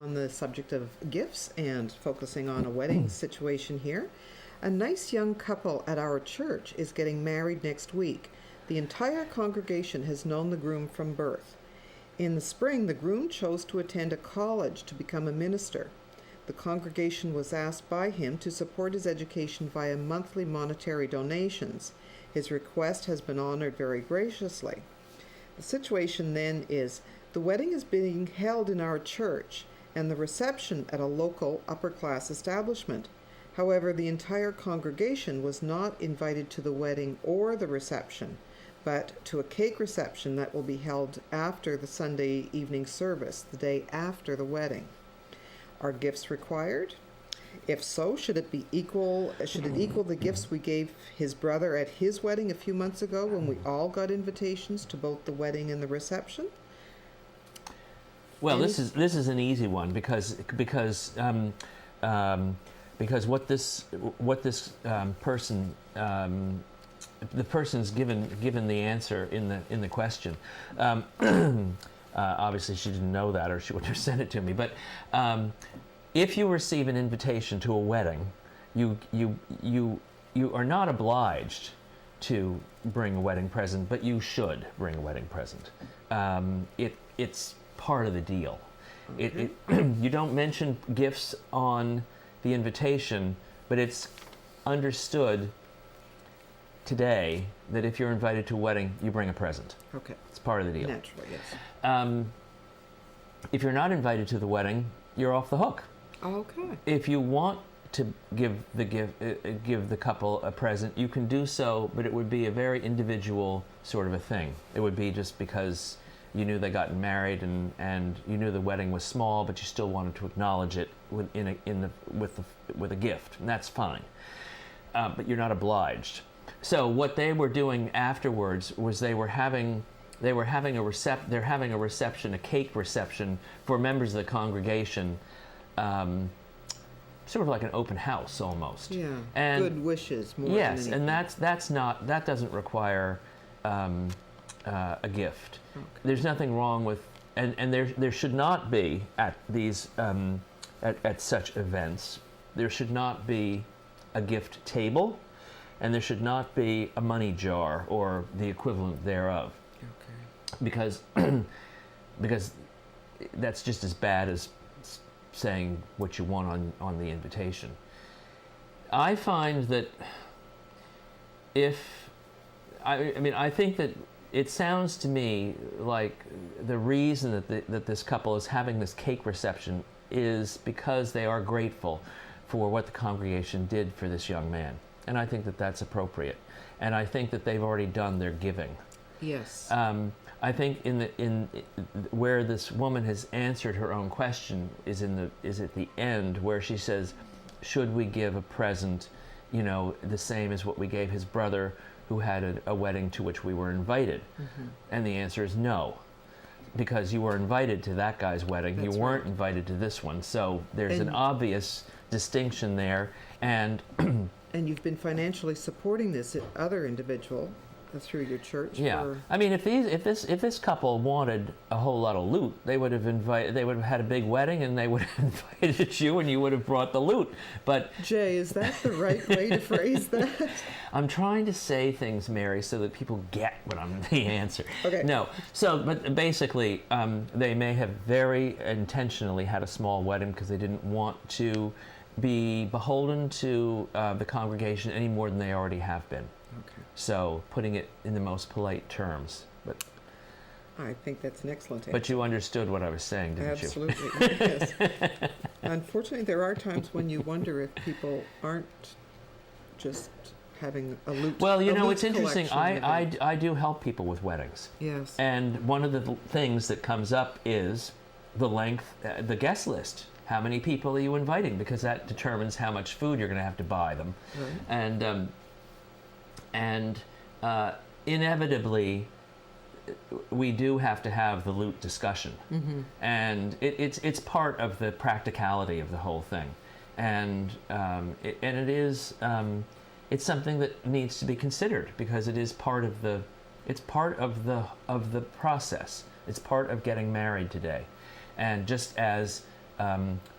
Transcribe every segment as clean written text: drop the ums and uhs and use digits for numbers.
On the subject of gifts and focusing on a wedding situation here, a nice young couple at our church is getting married next week. The entire congregation has known the groom from birth. In the spring, the groom chose to attend a college to become a minister. The congregation was asked by him to support his education via monthly monetary donations. His request has been honored very graciously. The situation then is the wedding is being held in our church and the reception at a local upper-class establishment. However, the entire congregation was not invited to the wedding or the reception, but to a cake reception that will be held after the Sunday evening service, the day after the wedding. Are gifts required? If so, should it equal the gifts we gave his brother at his wedding a few months ago when we all got invitations to both the wedding and the reception? Well, this is an easy one because what this person the person's given the answer in the question. Obviously, she didn't know that, or she wouldn't have sent it to me. But if you receive an invitation to a wedding, you are not obliged to bring a wedding present, but you should bring a wedding present. It's part of the deal. You don't mention gifts on the invitation, but it's understood today that if you're invited to a wedding, you bring a present. Okay. It's part of the deal. Naturally, yes. If you're not invited to the wedding, you're off the hook. Okay. If you want to give the couple a present, you can do so, but it would be a very individual sort of a thing. It would be just because you knew they got married and you knew the wedding was small, but you still wanted to acknowledge it with a gift, and that's fine. But you're not obliged. So what they were doing afterwards was they're having a reception, a cake reception for members of the congregation, sort of like an open house almost. Yeah. And good wishes more. Yes, than anything. and that doesn't require a gift. Okay. There's nothing wrong with, and there should not be at these at such events. There should not be a gift table, and there should not be a money jar or the equivalent thereof. Okay. Because that's just as bad as saying what you want on the invitation. I find that I think that it sounds to me like the reason that this couple is having this cake reception is because they are grateful for what the congregation did for this young man. And I think that that's appropriate. And I think that they've already done their giving. Yes. I think in where this woman has answered her own question is at the end where she says, should we give a present, the same as what we gave his brother who had a wedding to which we were invited? Mm-hmm. And the answer is no, because you were invited to that guy's wedding. That's you weren't right. invited to this one. So there's an obvious distinction there. And and you've been financially supporting this other individual through your church. Yeah, I mean, if this couple wanted a whole lot of loot, they would have had a big wedding, and they would have invited you, and you would have brought the loot. But Jay, is that the right way to phrase that? I'm trying to say things, Mary, so that people get what I'm the answer. Okay. No, but basically, they may have very intentionally had a small wedding because they didn't want to be beholden to the congregation any more than they already have been. Okay. So putting it in the most polite terms, but I think that's an excellent answer. But you understood what I was saying, didn't you? Absolutely, yes. Unfortunately, there are times when you wonder if people aren't just having a loot. Well, it's interesting. I do help people with weddings. Yes. And one of the things that comes up is the length, the guest list. How many people are you inviting? Because that determines how much food you're going to have to buy them. Right. And inevitably, we do have to have the loot discussion. Mm-hmm. And it's part of the practicality of the whole thing. And it's something that needs to be considered because it is part of the process. It's part of getting married today. And just as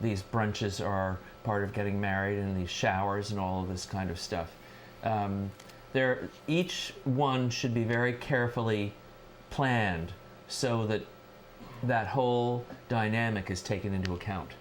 these brunches are part of getting married, and these showers and all of this kind of stuff. Each one should be very carefully planned so that that whole dynamic is taken into account.